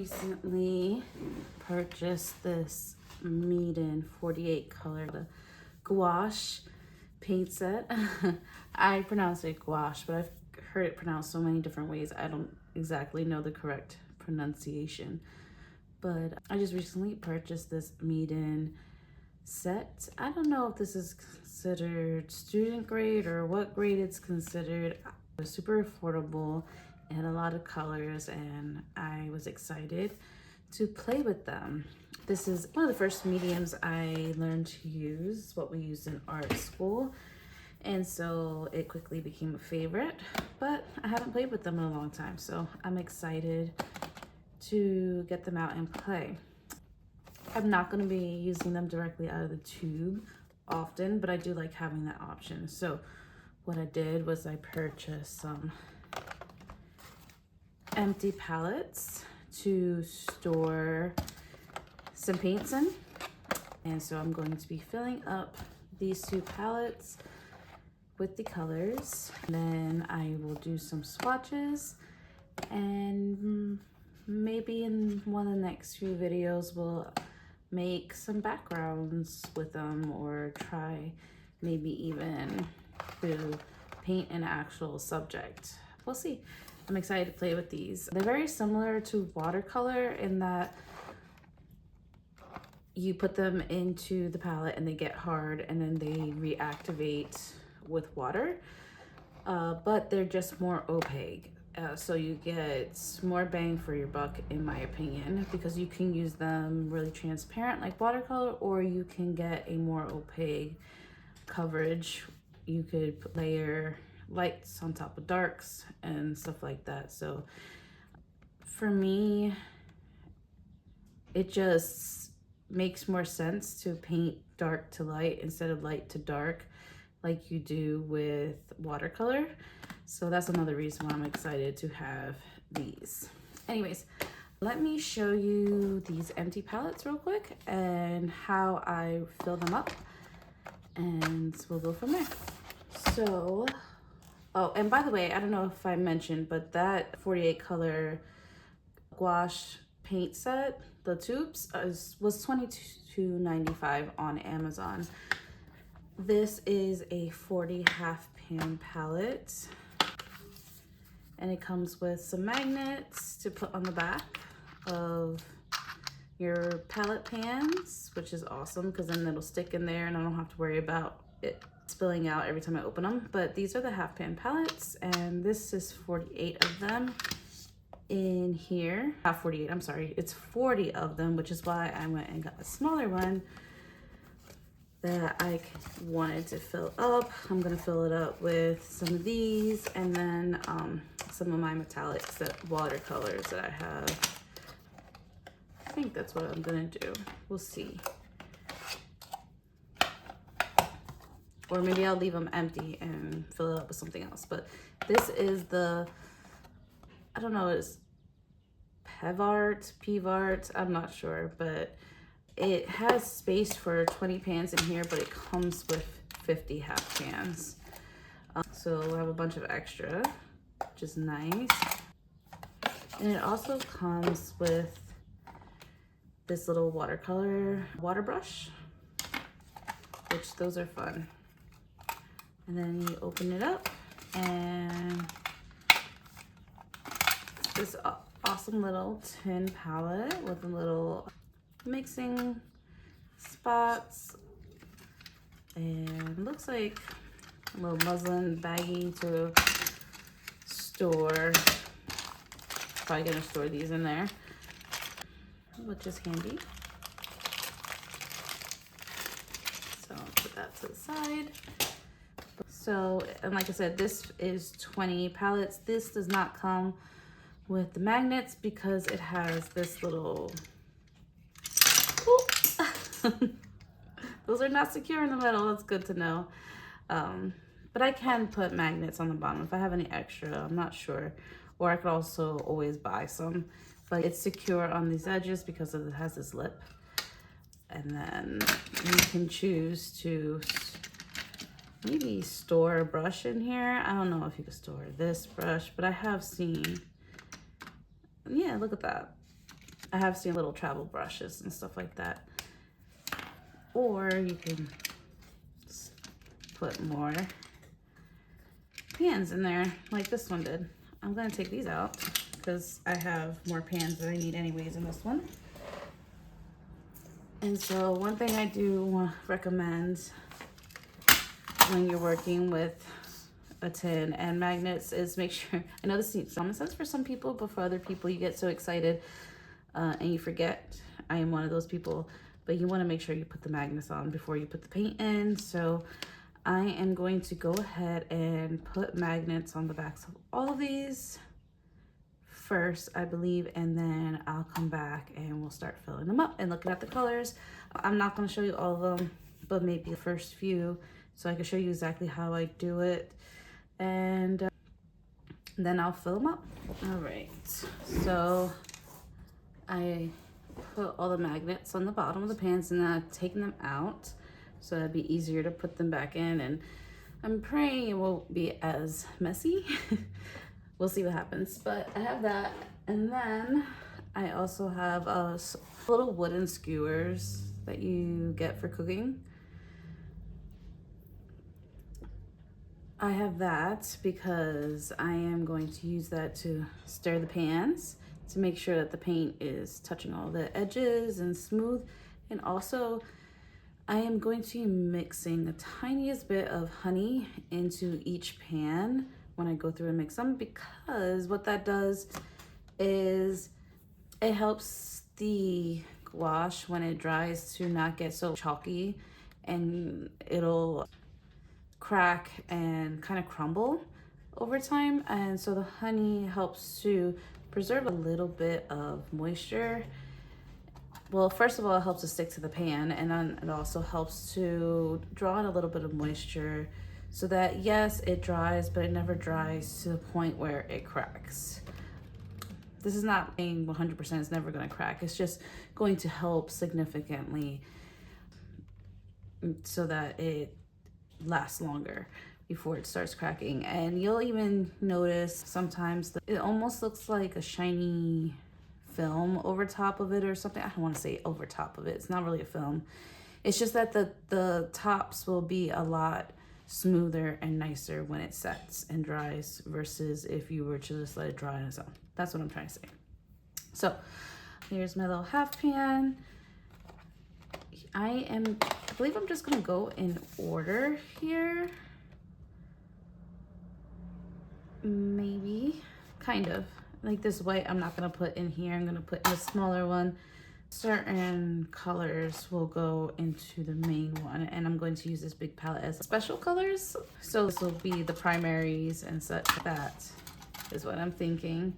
recently purchased this MEEDEN 48 color gouache paint set. I pronounce it gouache, but I've heard it pronounced so many different ways. I don't exactly know the correct pronunciation. But I just recently purchased this MEEDEN set. I don't know if this is considered student grade or what grade it's considered. It was super affordable. It had a lot of colors and I was excited to play with them. This is one of the first mediums I learned to use, what we used in art school. And so it quickly became a favorite, but I haven't played with them in a long time. So I'm excited to get them out and play. I'm not going to be using them directly out of the tube often, but I do like having that option. So what I did was I purchased some empty pallets to store some paints in. And so I'm going to be filling up these two pallets with the colors. Then I will do some swatches, and maybe in one of the next few videos we'll make some backgrounds with them, or try maybe even to paint an actual subject. We'll see. I'm excited to play with these. They're very similar to watercolor in that you put them into the palette and they get hard and then they reactivate with water, but they're just more opaque. So you get more bang for your buck, in my opinion, because you can use them really transparent like watercolor, or you can get a more opaque coverage. You could layer lights on top of darks and stuff like that. So for me, it just makes more sense to paint dark to light instead of light to dark like you do with watercolor. So that's another reason why I'm excited to have these. Anyways, let me show you these empty palettes real quick and how I fill them up, and we'll go from there. So, oh, and by the way, I don't know if I mentioned, but that 48 color gouache paint set, the tubes, was $22.95 on Amazon. This is a 40 half pan palette, and it comes with some magnets to put on the back of your palette pans, which is awesome because then it'll stick in there and I don't have to worry about it spilling out every time I open them. But these are the half pan palettes, and this is 48 of them in here. Not 48, I'm sorry, it's 40 of them, which is why I went and got a smaller one that I wanted to fill up. I'm gonna fill it up with some of these, and then some of my metallics, that watercolors that I have. I think that's what I'm gonna do. We'll see. Or maybe I'll leave them empty and fill it up with something else. But this is the, I don't know, it's PEVART, I'm not sure, but it has space for 20 pans in here, but it comes with 50 half pans. So we'll have a bunch of extra, which is nice. And it also comes with this little watercolor water brush, which those are fun. And then you open it up, and this awesome little tin palette with a little mixing spots, and looks like a little muslin baggie to store. Probably gonna store these in there, which is handy. So I'll put that to the side. So, and like I said, this is 20 pallets. This does not come with the magnets because it has this little, those are not secure in the middle. That's good to know. But I can put magnets on the bottom if I have any extra. I'm not sure, or I could also always buy some, but it's secure on these edges because it has this lip. And then you can choose to maybe store a brush in here. I don't know if you can store this brush, but I have seen, yeah, look at that. I have seen little travel brushes and stuff like that. Or you can put more pans in there like this one did. I'm gonna take these out because I have more pans that I need anyways in this one. And so one thing I do recommend when you're working with a tin and magnets is make sure, I know this makes common sense for some people, but for other people you get so excited and you forget. I am one of those people, but you want to make sure you put the magnets on before you put the paint in. So I am going to go ahead and put magnets on the backs of all of these first, I believe, and then I'll come back and we'll start filling them up and looking at the colors. I'm not going to show you all of them, but maybe the first few, so I can show you exactly how I do it, and then I'll fill them up. All right, so I put all the magnets on the bottom of the pans and I've taken them out so it'd be easier to put them back in, and I'm praying it won't be as messy. We'll see what happens, but I have that. And then I also have little wooden skewers that you get for cooking. I have that because I am going to use that to stir the pans to make sure that the paint is touching all the edges and smooth. And also I am going to be mixing the tiniest bit of honey into each pan when I go through and mix them, because what that does is it helps the gouache when it dries to not get so chalky, and it'll crack and kind of crumble over time. And so the honey helps to preserve a little bit of moisture. Well, first of all, it helps to stick to the pan, and then it also helps to draw in a little bit of moisture so that, yes, it dries, but it never dries to the point where it cracks. This is not saying 100% it's never going to crack. It's just going to help significantly so that it lasts longer before it starts cracking. And you'll even notice sometimes that it almost looks like a shiny film over top of it or something. I don't want to say over top of it. It's not really a film. It's just that the tops will be a lot smoother and nicer when it sets and dries versus if you were to just let it dry on its own. That's what I'm trying to say. So here's my little half pan. I believe I'm just gonna go in order here. Maybe, kind of. Like this white, I'm not gonna put in here. I'm gonna put in a smaller one. Certain colors will go into the main one, and I'm going to use this big palette as special colors. So this will be the primaries and such. That is what I'm thinking.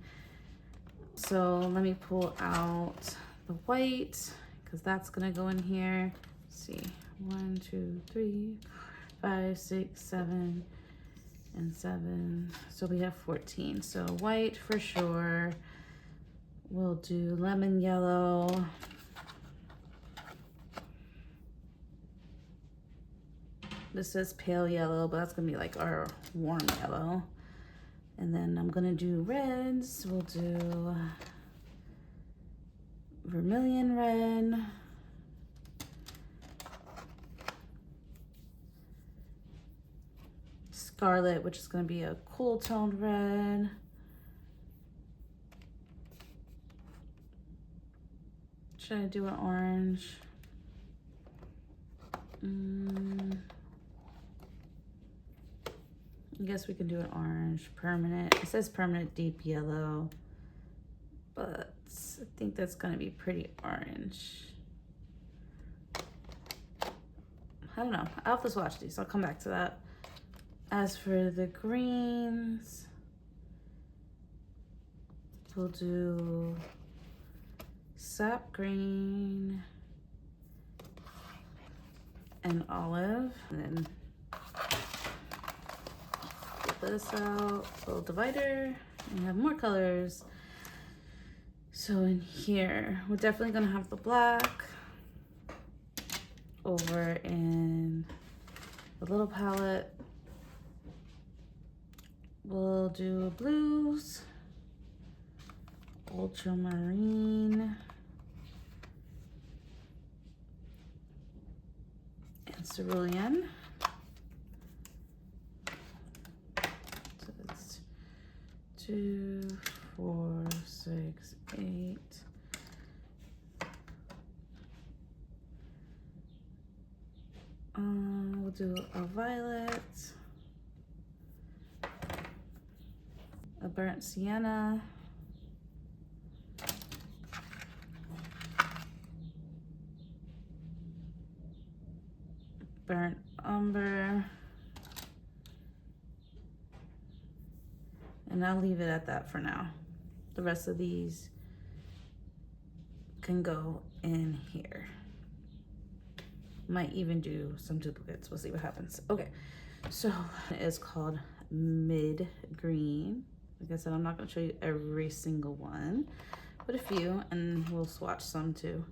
So let me pull out the white, because that's gonna go in here. Let's see, 1, 2, 3, 4, 5, 6, 7, and 7. So we have 14. So white for sure. We'll do lemon yellow. This says pale yellow, but that's gonna be like our warm yellow. And then I'm gonna do reds. We'll do vermilion red. Scarlet, which is gonna be a cool toned red. Should I do an orange? I guess we can do an orange. Permanent. It says permanent deep yellow, but I think that's gonna be pretty orange. I don't know. I'll have to swatch these. I'll come back to that. As for the greens, we'll do sap green and olive, and then get this out, little divider, and have more colors. So in here, we're definitely gonna have the black. Over in the little palette, we'll do blues, ultramarine, cerulean. So it's 2, 4, 6, 8. We'll do a violet, a burnt sienna, burnt umber, and I'll leave it at that for now. The rest of these can go in here. Might even do some duplicates. We'll see what happens. Okay, so it's called Mid Green. Like I said, I'm not going to show you every single one, but a few, and we'll swatch some too.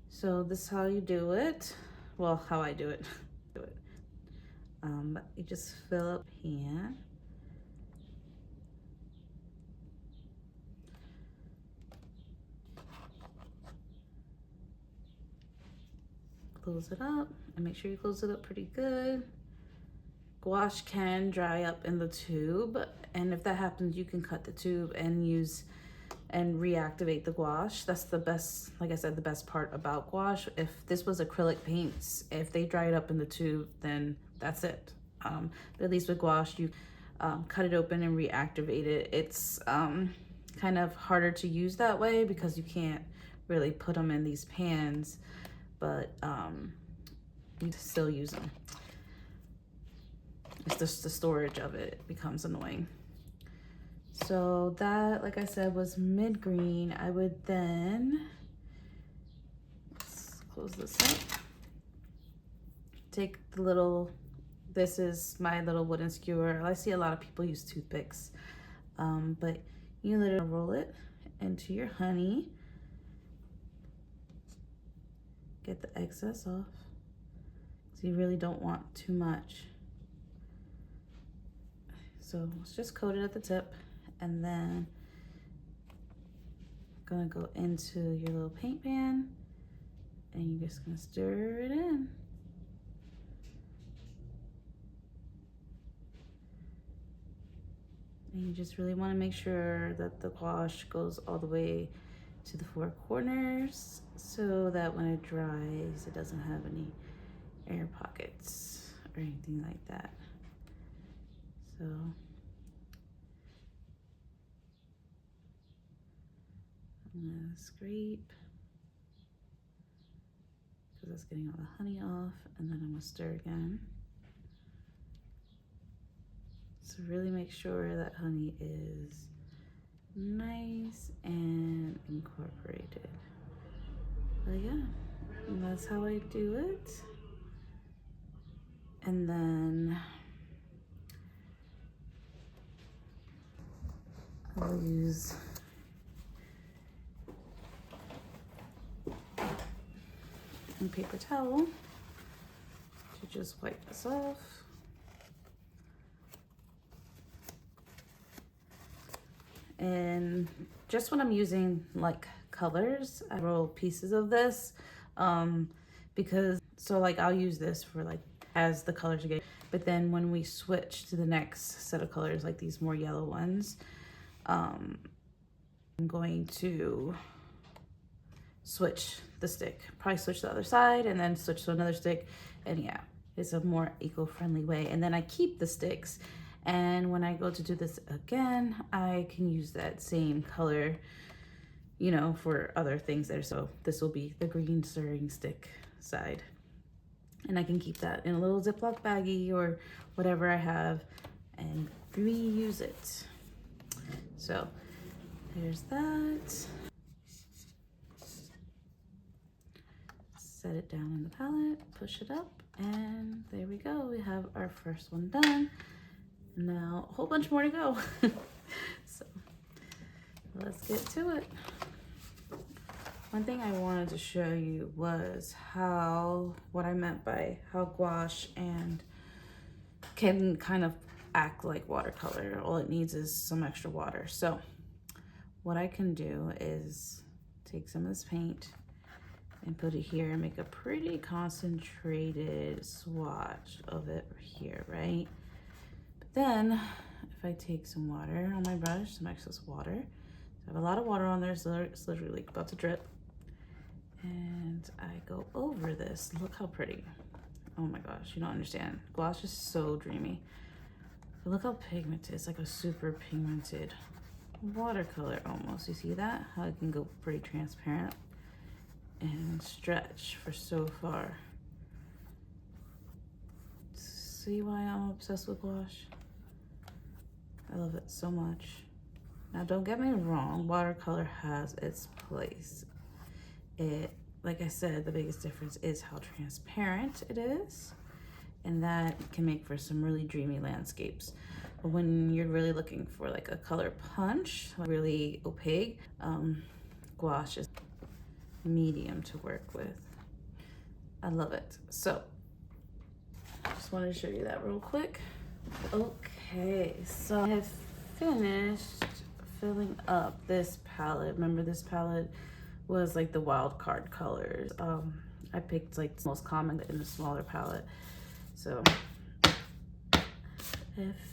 So this is how you do it. Well, how I do it. But you just fill up pan. Close it up, and make sure you close it up pretty good. Gouache can dry up in the tube, and if that happens, you can cut the tube and use and reactivate the gouache. That's the best, like I said, the best part about gouache. If this was acrylic paints, if they dried up in the tube, then that's it. But at least with gouache, you cut it open and reactivate it. It's kind of harder to use that way because you can't really put them in these pans, but you still use them. It's just the storage of it becomes annoying. So that, like I said, was mid green. I would then, let's close this up. Take the little, this is my little wooden skewer. I see a lot of people use toothpicks, but you literally roll it into your honey. Get the excess off. So you really don't want too much. So let's just coat it at the tip, and then gonna go into your little paint pan, and you're just gonna stir it in. And you just really want to make sure that the gouache goes all the way to the 4 corners so that when it dries, it doesn't have any air pockets or anything like that. So I'm gonna scrape because it's getting all the honey off, and then I'm gonna stir again. So really make sure that honey is nice and incorporated. But yeah, and that's how I do it. And then I'll use a paper towel to just wipe this off. And just when I'm using like colors, I roll pieces of this because, so like I'll use this for like as the colors get, but then when we switch to the next set of colors, like these more yellow ones, I'm going to switch the stick, probably switch the other side and then switch to another stick. And yeah, it's a more eco-friendly way. And then I keep the sticks, and when I go to do this again, I can use that same color, you know, for other things there. So this will be the green stirring stick side, and I can keep that in a little Ziploc baggie or whatever I have and reuse it. So there's that. Set it down in the palette, push it up, and there we go. We have our first one done. Now a whole bunch more to go. So let's get to it. One thing I wanted to show you was what I meant by how gouache and can kind of act like watercolor. All it needs is some extra water. So what I can do is take some of this paint and put it here and make a pretty concentrated swatch of it here, right? But then if I take some water on my brush, some excess water, I have a lot of water on there, so it's literally like about to drip, and I go over this. Look how pretty. Oh my gosh, you don't understand. Gouache is so dreamy. But look how pigmented. It's like a super pigmented watercolor almost. You see that? How it can go pretty transparent and stretch for so far. See why I'm obsessed with gouache? I love it so much. Now don't get me wrong, watercolor has its place. It, like I said, the biggest difference is how transparent it is, and that can make for some really dreamy landscapes. But when you're really looking for like a color punch, really opaque, gouache is medium to work with. I love it. So just wanted to show you that real quick. Okay, so I have finished filling up this palette. Remember, this palette was like the wild card colors. I picked like the most common in the smaller palette. So I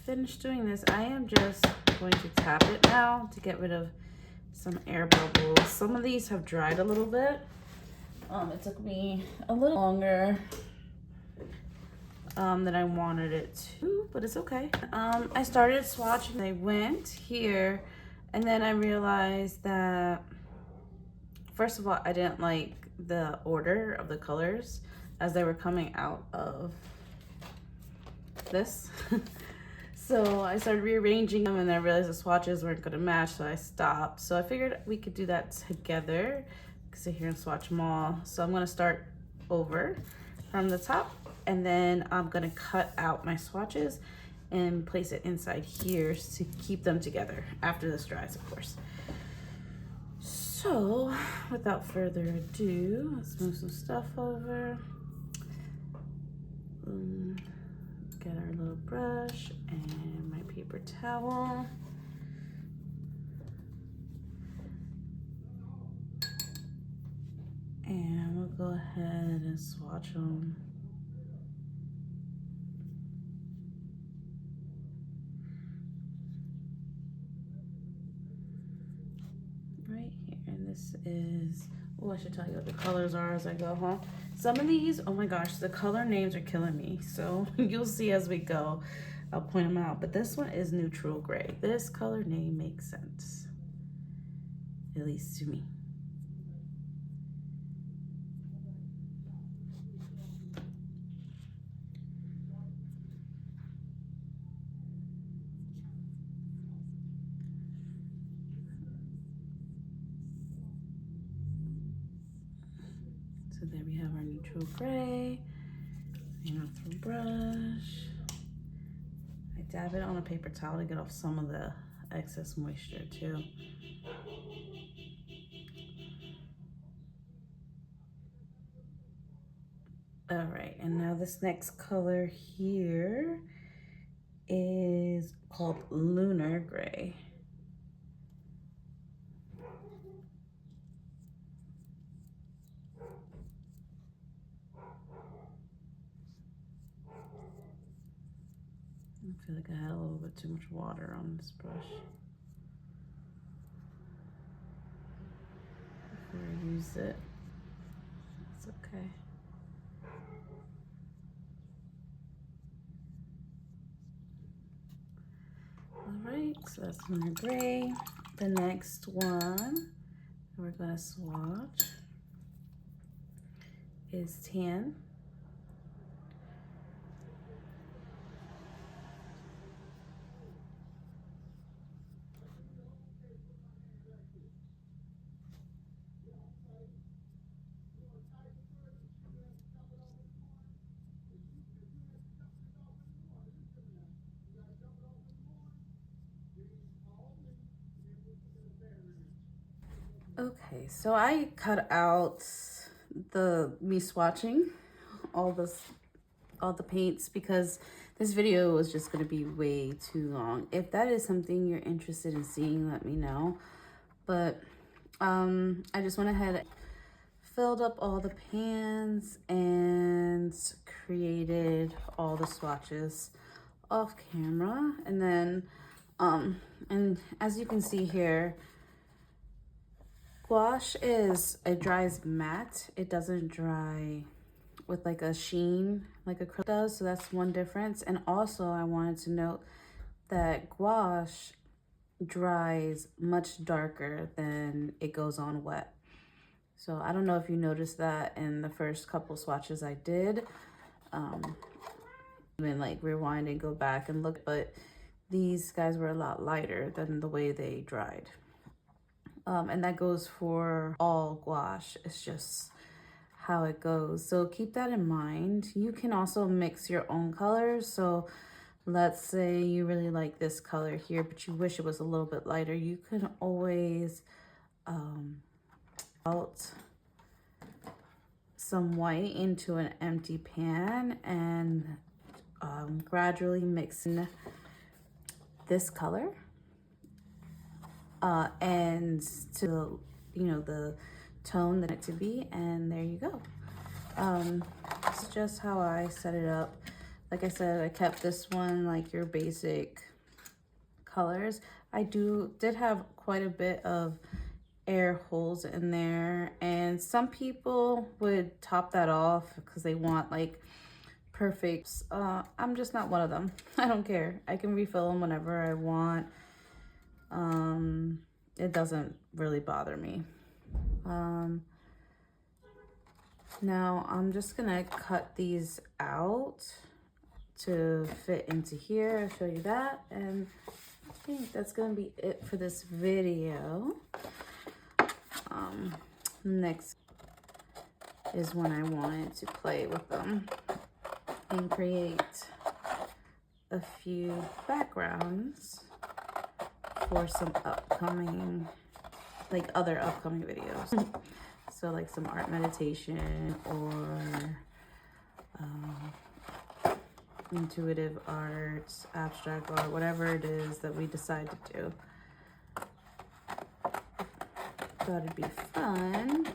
finished doing this. I am just going to tap it now to get rid of some air bubbles. Some of these have dried a little bit. It took me a little longer than I wanted it to, but it's okay. I started swatching. I went here, and then I realized that, first of all, I didn't like the order of the colors as they were coming out of this. So I started rearranging them, and I realized the swatches weren't gonna match, so I stopped. So I figured we could do that together. Sit here and swatch them all. So I'm gonna start over from the top, and then I'm gonna cut out my swatches and place it inside here to keep them together after this dries, of course. So without further ado, let's move some stuff over. Get our little brush and my paper towel. And we'll go ahead and swatch them. Right here, and this is, oh, I should tell you what the colors are as I go, huh? Some of these, oh my gosh, the color names are killing me. So you'll see as we go, I'll point them out. But this one is neutral gray. This color name makes sense, at least to me. So there we have our neutral gray. And off the brush. I dab it on a paper towel to get off some of the excess moisture too. All right, and now this next color here is called Lunar Gray. I feel like I had a little bit too much water on this brush before I use it. It's okay. All right, so that's Lunar Gray. The next one we're gonna swatch is Tan. Okay, so I cut out me swatching all the paints because this video was just gonna be way too long. If that is something you're interested in seeing, let me know. But I just went ahead, filled up all the pans and created all the swatches off camera. And then, and as you can see here, gouache it dries matte. It doesn't dry with like a sheen like acrylic does. So that's one difference. And also I wanted to note that gouache dries much darker than it goes on wet. So I don't know if you noticed that in the first couple swatches I did. Even like rewind and go back and look, but these guys were a lot lighter than the way they dried. And that goes for all gouache. It's just how it goes. So keep that in mind. You can also mix your own colors. So let's say you really like this color here, but you wish it was a little bit lighter. You can always out some white into an empty pan and gradually mix in this color and to the tone that it to be, and there you go. This is just how I set it up. Like I said, I kept this one like your basic colors. I did have quite a bit of air holes in there, and some people would top that off because they want like perfect. I'm just not one of them. I don't care. I can refill them whenever I want. It doesn't really bother me. Now I'm just gonna cut these out to fit into here. I'll show you that, and I think that's gonna be it for this video. Next is when I wanted to play with them and create a few backgrounds for some upcoming, like other upcoming videos. So like some art meditation or intuitive art, abstract art, whatever it is that we decide to do. Thought it'd be fun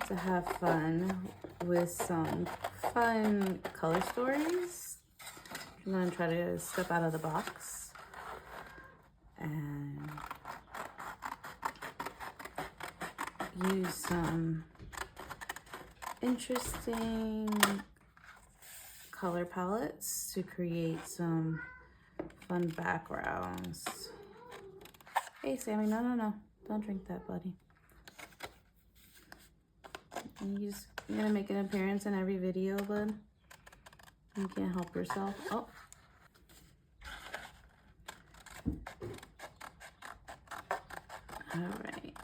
to have fun with some fun color stories. I'm gonna try to step out of the box and use some interesting color palettes to create some fun backgrounds. Hey, Sammy, no. Don't drink that, buddy. You're gonna make an appearance in every video, bud? You can't help yourself. Oh. All right.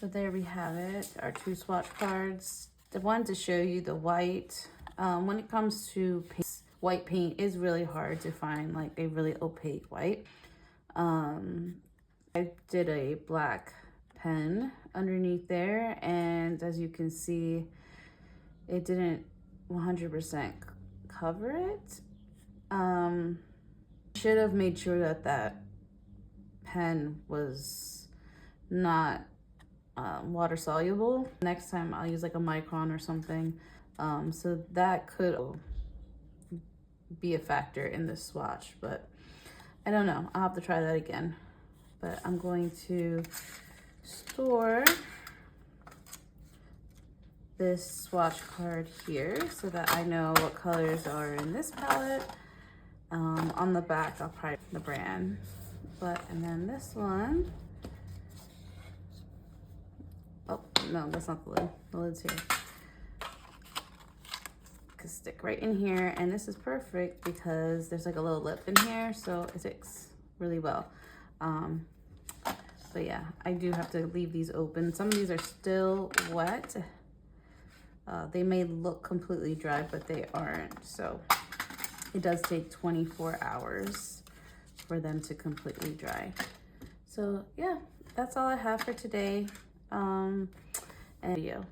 So there we have it, our 2 swatch cards. I wanted to show you the white. When it comes to paint, white paint is really hard to find like a really opaque white. I did a black pen underneath there, and as you can see, it didn't 100% cover it. Should have made sure that that pen was not water soluble. Next time I'll use like a micron or something. So that could be a factor in this swatch, but I don't know. I'll have to try that again. But I'm going to store this swatch card here so that I know what colors are in this palette. On the back, I'll probably put the brand. And then this one. Oh, no, that's not the lid. The lid's here. Could stick right in here, and this is perfect because there's like a little lip in here, so it sticks really well. But yeah, I do have to leave these open. Some of these are still wet. They may look completely dry, but they aren't. So it does take 24 hours for them to completely dry. So yeah, that's all I have for today. And video.